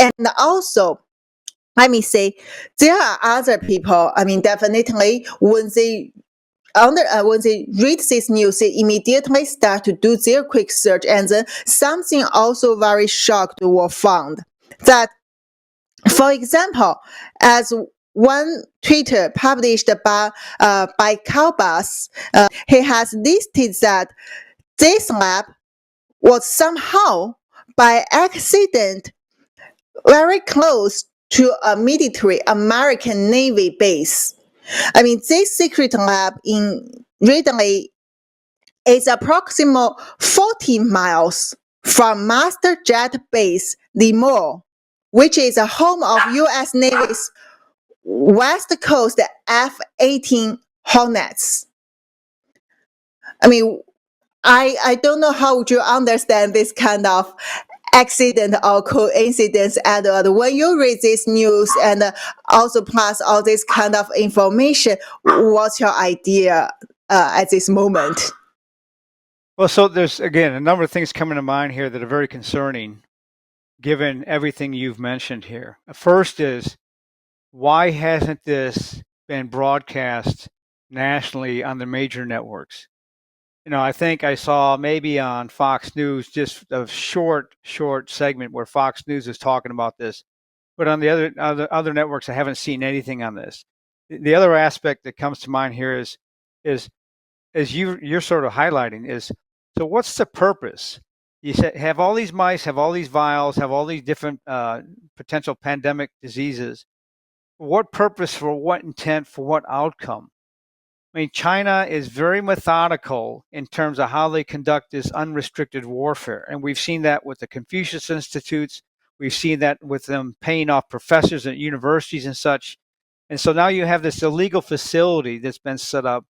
And also, let me say, there are other people, definitely when they read this news, they immediately start to do their quick search, and then something also very shocked was found. That, for example, as one Twitter published by Calbas, he has listed that this lab was somehow by accident very close to a military American Navy base. This secret lab in Ridley is approximately 40 miles from Master Jet Base Lemoore, which is a home of U.S. Navy's West Coast F-18 Hornets. I don't know how would you understand this kind of accident or coincidence, Edward. When you read this news and also plus all this kind of information, what's your idea at this moment? Well, so there's, again, a number of things coming to mind here that are very concerning, given everything you've mentioned here. First is, why hasn't this been broadcast nationally on the major networks? I think I saw maybe on Fox News just a short segment where Fox News is talking about this, but on the other networks, I haven't seen anything on this. The other aspect that comes to mind here is as you're sort of highlighting is, so what's the purpose? You said have all these mice, have all these vials, have all these different potential pandemic diseases. What purpose, for what intent, for what outcome? China is very methodical in terms of how they conduct this unrestricted warfare. And we've seen that with the Confucius Institutes. We've seen that with them paying off professors at universities and such. And so now you have this illegal facility that's been set up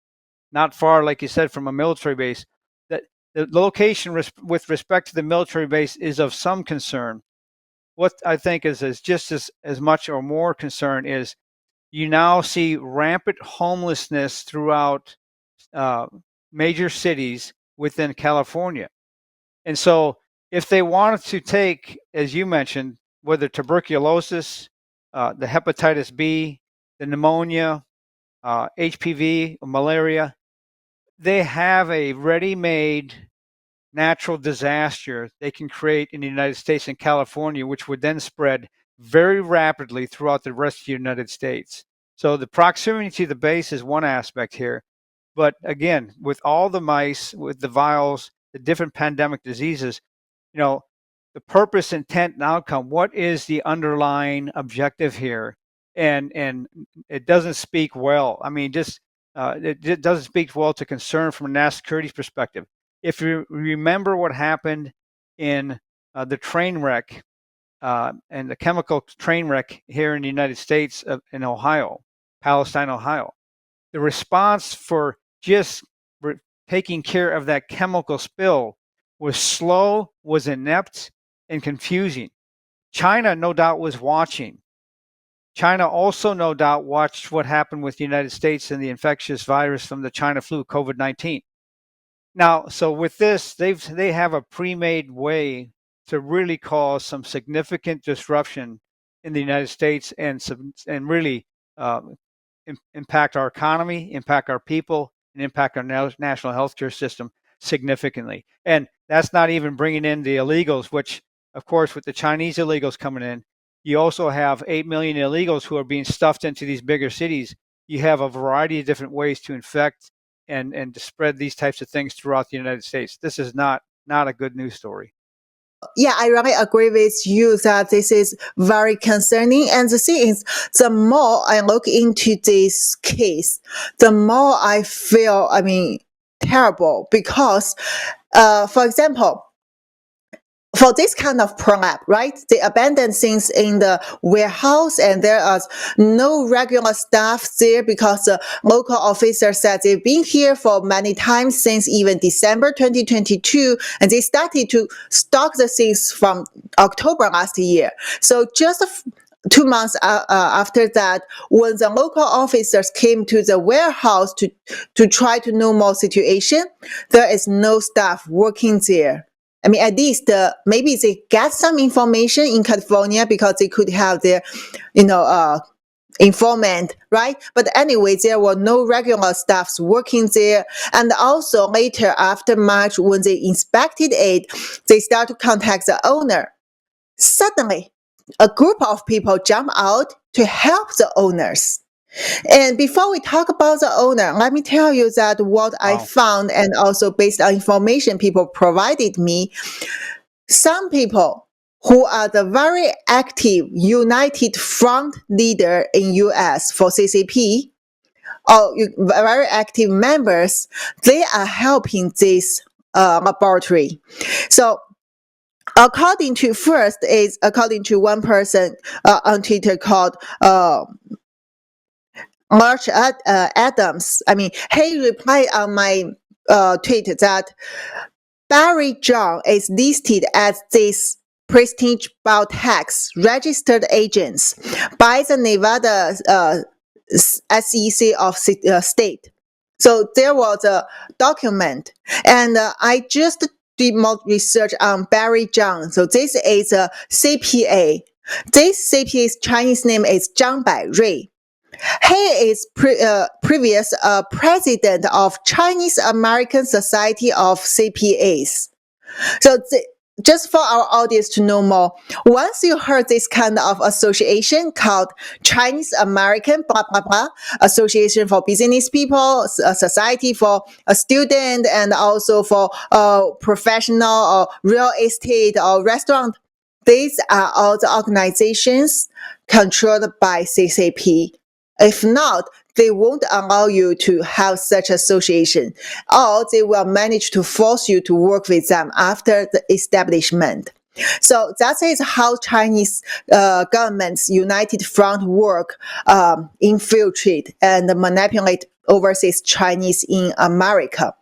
not far, like you said, from a military base. That the location with respect to the military base is of some concern. What I think is just as much or more concern is you now see rampant homelessness throughout major cities within California. And so if they wanted to take, as you mentioned, whether tuberculosis, the hepatitis B, the pneumonia, HPV, or malaria, they have a ready-made natural disaster they can create in the United States and California, which would then spread very rapidly throughout the rest of the United States. So the proximity to the base is one aspect here. But again, with all the mice, with the vials, the different pandemic diseases, the purpose, intent, and outcome, what is the underlying objective here? And it doesn't speak well. It doesn't speak well to concern from a national security perspective. If you remember what happened in the train wreck and the chemical train wreck here in the United States in Ohio, Palestine, Ohio, the response for just taking care of that chemical spill was slow, was inept, and confusing. China, no doubt, was watching. China also, no doubt, watched what happened with the United States and the infectious virus from the China flu, COVID-19. Now, so with this, they have a pre-made way to really cause some significant disruption in the United States and really impact our economy, impact our people, and impact our national healthcare system significantly. And that's not even bringing in the illegals, which, of course, with the Chinese illegals coming in, you also have 8 million illegals who are being stuffed into these bigger cities. You have a variety of different ways to infect and to spread these types of things throughout the United States. This is not a good news story. Yeah, I really agree with you that this is very concerning. And the thing is, the more I look into this case, the more I feel, terrible because, for example, for this kind of prolapse, right? They abandon things in the warehouse and there are no regular staff there because the local officer said they've been here for many times since even December 2022 and they started to stock the things from October last year. So just 2 months after that, when the local officers came to the warehouse to try to know more situation, there is no staff working there. I mean, at least maybe they get some information in California because they could have their, informant, right? But anyway, there were no regular staffs working there. And also later after March, when they inspected it, they start to contact the owner. Suddenly, a group of people jump out to help the owners. And before we talk about the owner, let me tell you that what I found, and also based on information people provided me, some people who are the very active United Front leader in US for CCP, or very active members, they are helping this laboratory. So according to one person on Twitter called March Adams, he replied on my tweet that Barry John is listed as this prestige biotech's registered agents by the Nevada SEC of state. So there was a document, and I just did more research on Barry John. So this is a CPA. This CPA's Chinese name is Zhang Bairui. He is previous president of Chinese American Society of CPAs. So just for our audience to know more, once you heard this kind of association called Chinese American blah blah blah Association for Business People, a society for a student, and also for professional or real estate or restaurant, these are all the organizations controlled by CCP. If not, they won't allow you to have such association, or they will manage to force you to work with them after the establishment. So that is how Chinese government's United Front work infiltrate and manipulate overseas Chinese in America.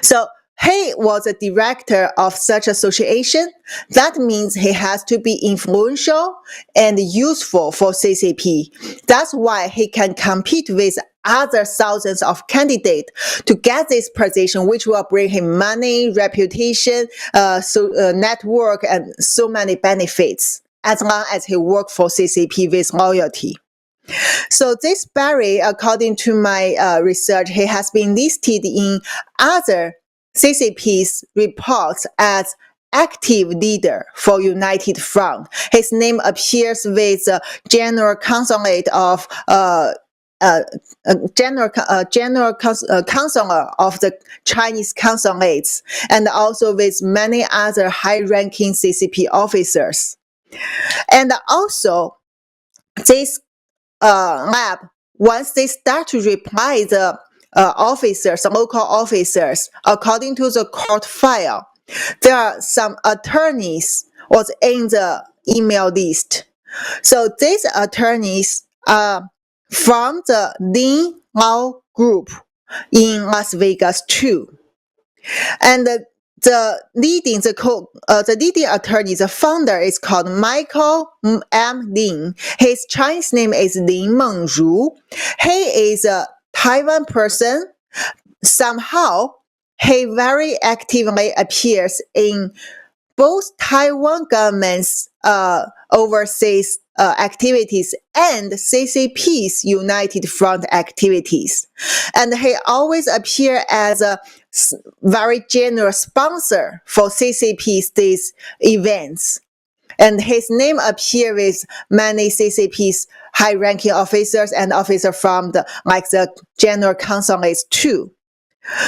So he was a director of such association. That means he has to be influential and useful for CCP. That's why he can compete with other thousands of candidates to get this position, which will bring him money, reputation, network, and so many benefits, as long as he works for CCP with loyalty. So this Barry, according to my research, he has been listed in other CCP's reports as active leader for United Front. His name appears with General Consulate of General Counselor of the Chinese consulates, and also with many other high-ranking CCP officers. And also, this lab, once they start to reply the local officers, according to the court file, there are some attorneys was in the email list. So these attorneys are from the Lin Law Group in Las Vegas too. And the leading attorney, the founder, is called Michael M. Lin. His Chinese name is Lin Mengru. He is a Taiwan person. Somehow, he very actively appears in both Taiwan government's overseas activities and CCP's United Front activities. And he always appears as a very generous sponsor for CCP's these events. And his name appears with many CCP's high-ranking officers and officers from the general consulates too.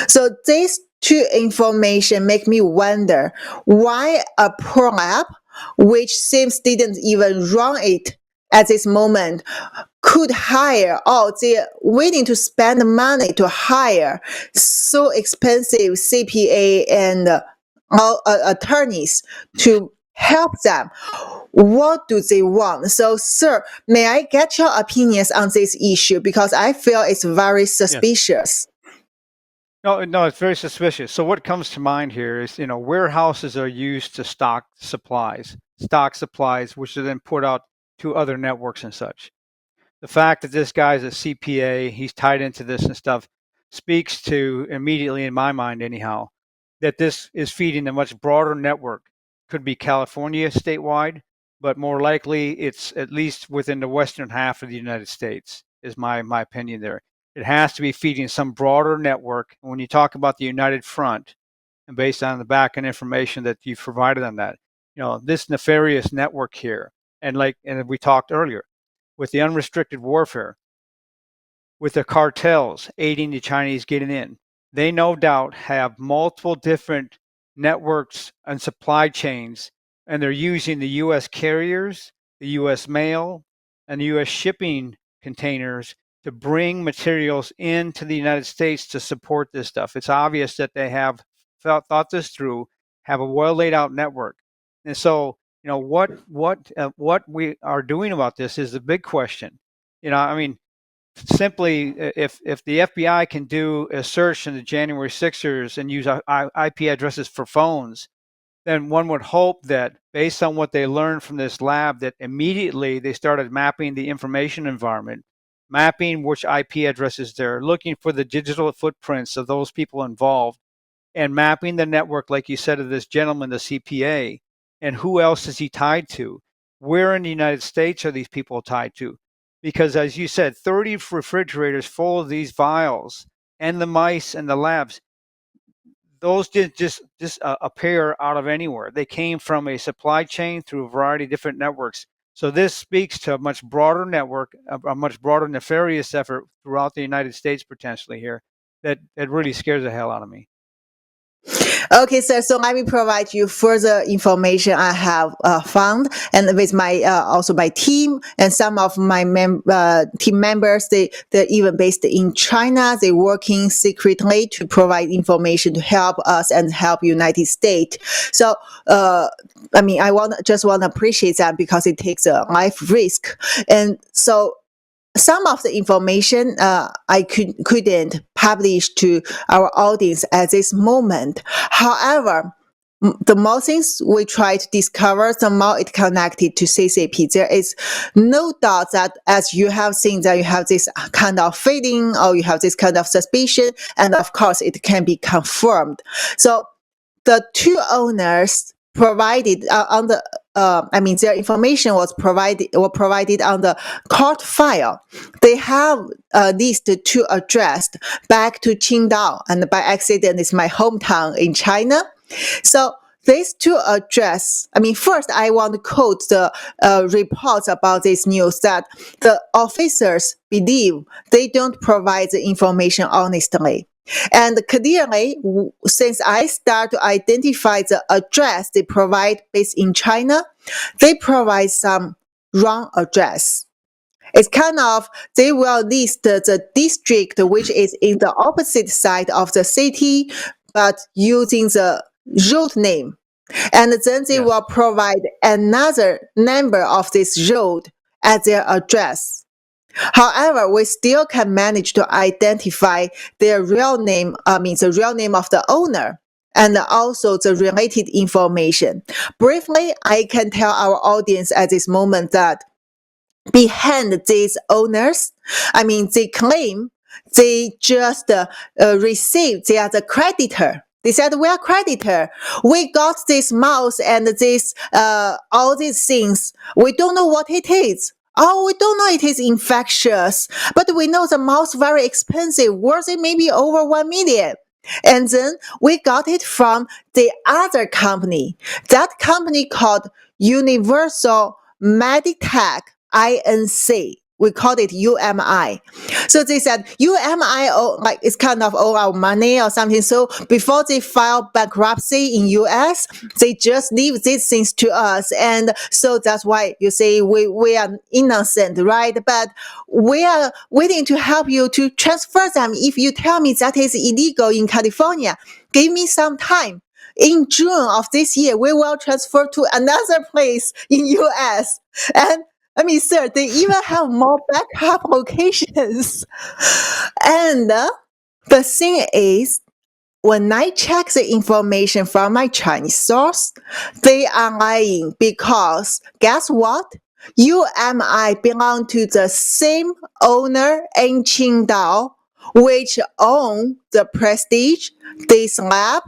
So these two information make me wonder why a poor lab, which seems didn't even run it at this moment, could hire, or they're willing to spend money to hire so expensive CPA and attorneys to help them. What do they want? So, sir, may I get your opinions on this issue? Because I feel it's very suspicious. No, it's very suspicious. So what comes to mind here is, warehouses are used to stock supplies, which are then put out to other networks and such. The fact that this guy's a CPA, he's tied into this and stuff, speaks to, immediately in my mind anyhow, that this is feeding a much broader network. Could be California statewide, but more likely it's at least within the western half of the United States, is my opinion there. It has to be feeding some broader network. And when you talk about the United Front, and based on the back-end information that you've provided on that, this nefarious network here, and we talked earlier, with the unrestricted warfare, with the cartels aiding the Chinese getting in, they no doubt have multiple different networks and supply chains, and they're using the U.S. carriers, the U.S. mail, and the U.S. shipping containers to bring materials into the United States to support this stuff. It's obvious that they have thought this through, have a well laid out network. And so, what we are doing about this is the big question. Simply, if the FBI can do a search in the January 6ers and use IP addresses for phones, then one would hope that based on what they learned from this lab, that immediately they started mapping the information environment, mapping which IP addresses they're looking for, the digital footprints of those people involved, and mapping the network, like you said, of this gentleman, the CPA, and who else is he tied to? Where in the United States are these people tied to? Because as you said, 30 refrigerators full of these vials and the mice and the labs, those didn't just appear out of anywhere. They came from a supply chain through a variety of different networks. So this speaks to a much broader network, a much broader nefarious effort throughout the United States potentially here that really scares the hell out of me. Okay, sir. So let me provide you further information I have found, and with my also my team and some of my team members. They're even based in China. They're working secretly to provide information to help us and help United States. So I just want to appreciate that because it takes a life risk, and so. Some of the information I couldn't publish to our audience at this moment. However, the more things we try to discover, the more it connected to CCP. There is no doubt that as you have seen that you have this kind of feeling or you have this kind of suspicion, and of course it can be confirmed. So the two owners provided their information was provided on the court file. They have these two addressed back to Qingdao, and by accident is my hometown in China. So these two address, first I want to quote the reports about this news that the officers believe they don't provide the information honestly. And clearly, since I start to identify the address they provide based in China, they provide some wrong address. It's kind of, they will list the district which is in the opposite side of the city, but using the road name. And then they will provide another number of this road as their address. However, we still can manage to identify their real name, the real name of the owner, and also the related information. Briefly, I can tell our audience at this moment that behind these owners, they claim they just received, they are the creditor. They said, we are creditor. We got this mouse and this all these things. We don't know what it is. Oh, we don't know it is infectious, but we know the mouse very expensive, worth it maybe over 1 million. And then we got it from the other company. That company called Universal Meditech Inc. We called it UMI. So they said UMI, it's kind of all our money or something. So before they file bankruptcy in US, they just leave these things to us. And so that's why you say we are innocent, right? But we are willing to help you to transfer them. If you tell me that is illegal in California, give me some time. In June of this year, we will transfer to another place in US. And sir, they even have more backup locations. And the thing is, when I check the information from my Chinese source, they are lying because guess what? UMI belong to the same owner in Qingdao, which own the Prestige, this lab,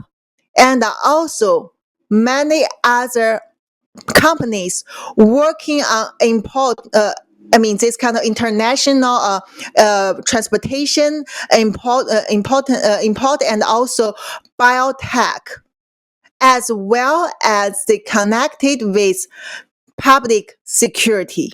and also many other companies working on this kind of international transportation, import, and also biotech, as well as they connected with public security.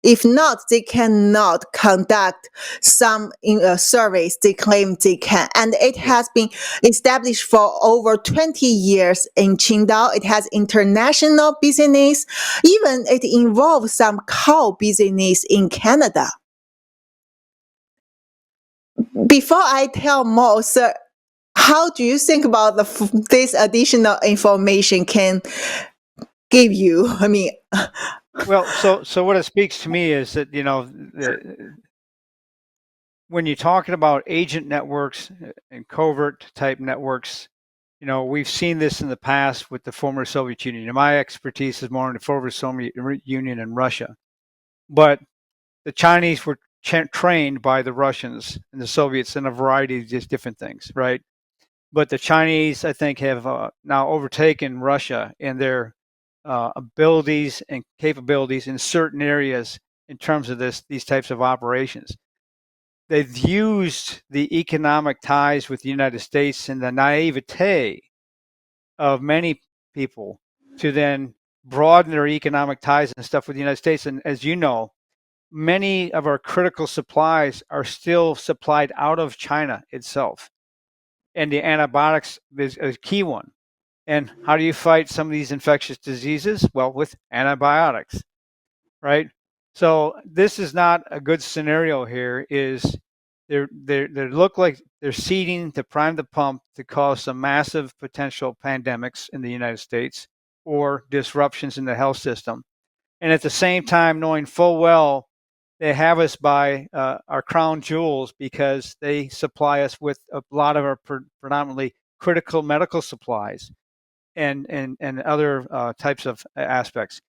If not, they cannot conduct some surveys they claim they can. And it has been established for over 20 years in Qingdao. It has international business. Even it involves some coal business in Canada. Before I tell more, sir, how do you think about this additional information can give you? Well, so what it speaks to me is that, when you're talking about agent networks and covert type networks, we've seen this in the past with the former Soviet Union. And my expertise is more in the former Soviet Union and Russia. But the Chinese were trained by the Russians and the Soviets in a variety of just different things, right? But the Chinese, I think, have now overtaken Russia in their abilities and capabilities in certain areas in terms of these types of operations. They've used the economic ties with the United States and the naivete of many people to then broaden their economic ties and stuff with the United States. And as you know, many of our critical supplies are still supplied out of China itself. And the antibiotics is a key one. And how do you fight some of these infectious diseases? Well, with antibiotics, right? So this is not a good scenario here. They look like they're seeding to prime the pump to cause some massive potential pandemics in the United States or disruptions in the health system. And at the same time, knowing full well they have us by our crown jewels because they supply us with a lot of our predominantly critical medical supplies and other types of aspects.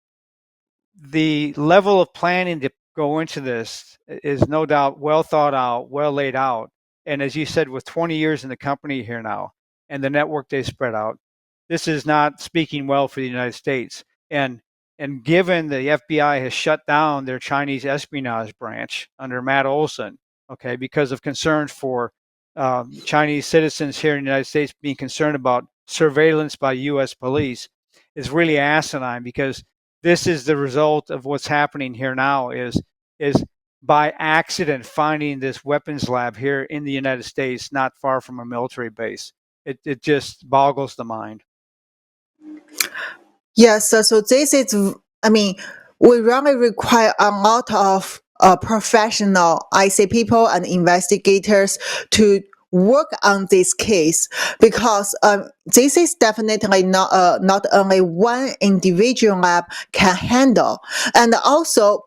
The level of planning to go into this is no doubt well thought out, well laid out. And as you said, with 20 years in the company here now and the network they spread out, this is not speaking well for the United States. And given the FBI has shut down their Chinese espionage branch under Matt Olson, okay, because of concerns for Chinese citizens here in the United States being concerned about surveillance by U.S. police, is really asinine, because this is the result of what's happening here now is by accident finding this weapons lab here in the United States, not far from a military base. It just boggles the mind. Yes, so this is, we really require a lot of professional IC people and investigators to work on this case, because this is definitely not only one individual lab can handle. And also,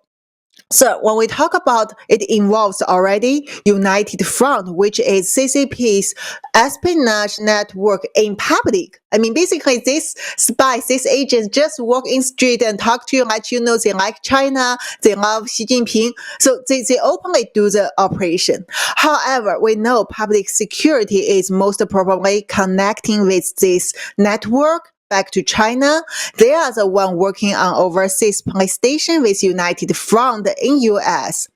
so when we talk about it, involves already United Front, which is CCP's espionage network in public. Basically, these spies, these agents just walk in street and talk to you, let you know they like China, they love Xi Jinping. So they openly do the operation. However, we know public security is most probably connecting with this network back to China. They are the one working on overseas police station with United Front in US.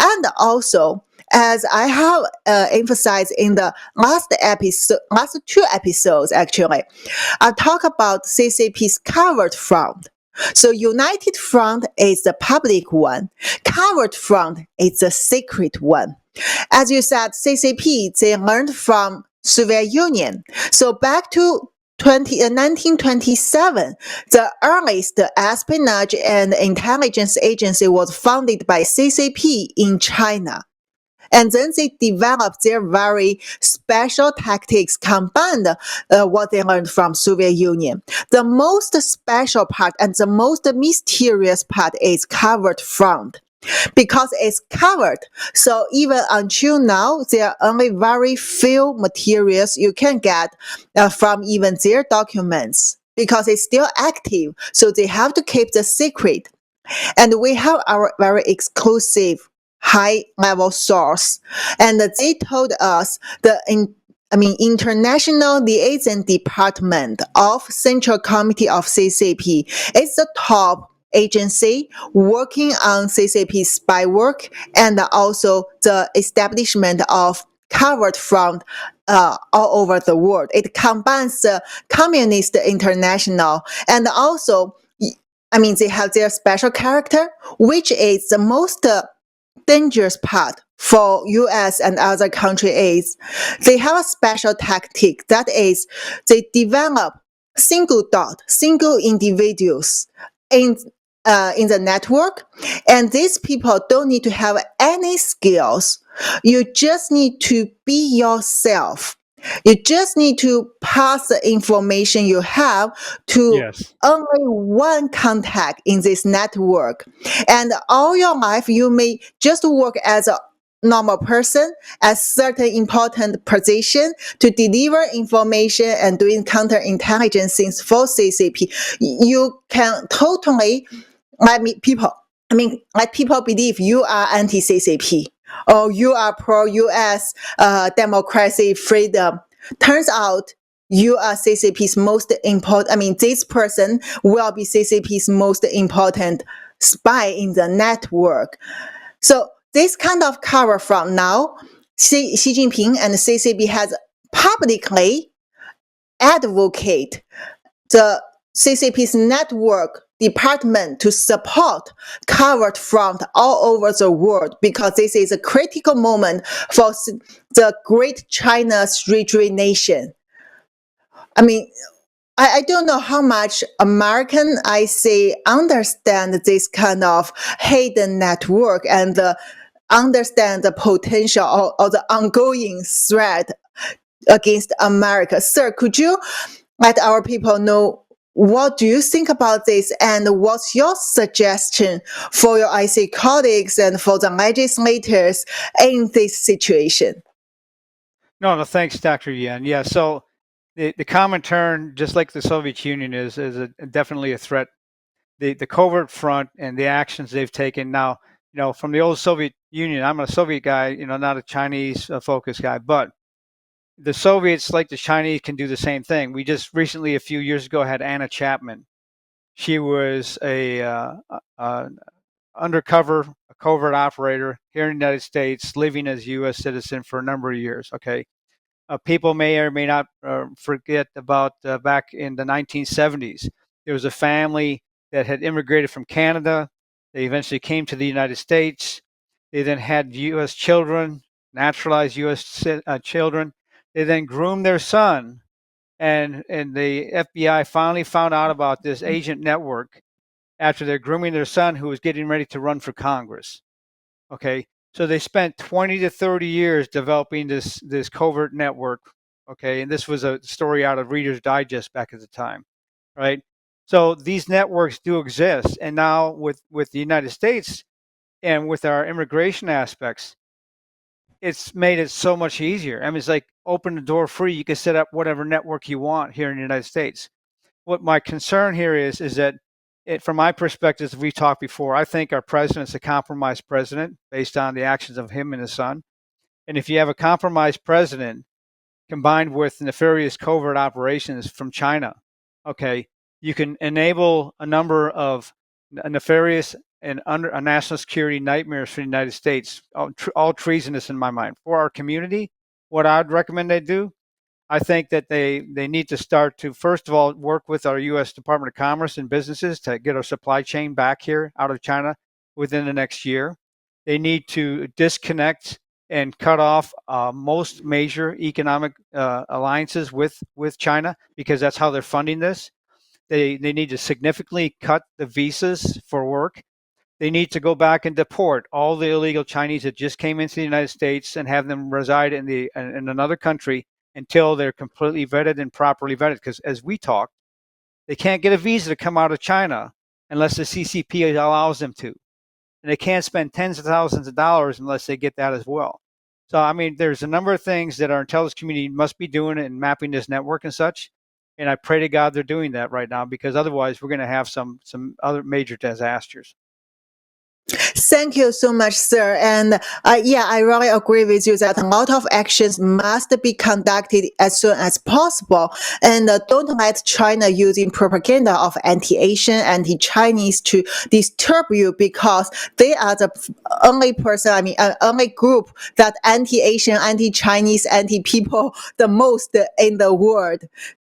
And also, as I have emphasized in the last two episodes, actually, I talk about CCP's covert front. So United Front is the public one. Covert front is the secret one. As you said, CCP, they learned from Soviet Union. So back to 1927, the earliest espionage and intelligence agency was founded by CCP in China. And then they developed their very special tactics, combined what they learned from Soviet Union. The most special part and the most mysterious part is covert front, because it's covered. So even until now, there are only very few materials you can get from even their documents, because it's still active. So they have to keep the secret. And we have our very exclusive high-level source, and they told us International Liaison Department of Central Committee of CCP. It's the top agency working on CCP spy work and also the establishment of covert front all over the world. It combines the Communist International and also, they have their special character, which is the most dangerous part for US and other countries. They have a special tactic, that is, they develop single individuals in the network, and these people don't need to have any skills. You just need to be yourself. You just need to pass the information you have to Yes. only one contact in this network. And all your life, you may just work as a normal person at certain important position to deliver information and doing counterintelligence things for CCP. You can totally let people believe you are anti-CCP or you are pro-US democracy, freedom. Turns out you are CCP's most important, this person will be CCP's most important spy in the network. So this kind of cover from now, Xi Jinping and CCP has publicly advocate the CCP's network department to support covert front all over the world, because this is a critical moment for the great China's rejuvenation. I don't know how much American I see understand this kind of hidden network and understand the potential or the ongoing threat against America. Sir, could you let our people know what do you think about this and what's your suggestion for your IC colleagues and for the legislators in this situation? No, thanks, Dr. Yan. Yeah, so the Comintern, just like the Soviet Union, is definitely a threat. The covert front and the actions they've taken now, from the old Soviet Union, I'm a Soviet guy, not a Chinese focused guy, but the Soviets, like the Chinese, can do the same thing. We just recently, a few years ago, had Anna Chapman. She was a undercover, a covert operator here in the United States, living as a U.S. citizen for a number of years. Okay, people may or may not forget about back in the 1970s. There was a family that had immigrated from Canada. They eventually came to the United States. They then had U.S. children, naturalized U.S. Children. They then groomed their son, and the FBI finally found out about this agent network after they're grooming their son, who was getting ready to run for Congress. Okay, so they spent 20 to 30 years developing this covert network. Okay, and this was a story out of Reader's Digest back at the time, right? So these networks do exist, and now with the United States and with our immigration aspects, it's made it so much easier. It's like open the door free. You can set up whatever network you want here in the United States. What my concern here is that from my perspective, as we've talked before, I think our president's a compromised president based on the actions of him and his son. And if you have a compromised president combined with nefarious covert operations from China, okay, you can enable a number of nefarious and under national security nightmares for the United States, all treasonous in my mind. For our community, what I'd recommend they do, I think that they need to start to, first of all, work with our U.S. Department of Commerce and businesses to get our supply chain back here out of China within the next year. They need to disconnect and cut off most major economic alliances with China, because that's how they're funding this. They need to significantly cut the visas for work. They need to go back and deport all the illegal Chinese that just came into the United States and have them reside in another country until they're completely vetted and properly vetted. Because as we talked, they can't get a visa to come out of China unless the CCP allows them to. And they can't spend tens of thousands of dollars unless they get that as well. So, there's a number of things that our intelligence community must be doing and mapping this network and such. And I pray to God they're doing that right now, because otherwise we're going to have some other major disasters. Thank you so much, sir. And yeah, I really agree with you that a lot of actions must be conducted as soon as possible. And don't let China using propaganda of anti-Asian, anti-Chinese to disturb you, because they are the only person, only group that anti-Asian, anti-Chinese, anti-people the most in the world.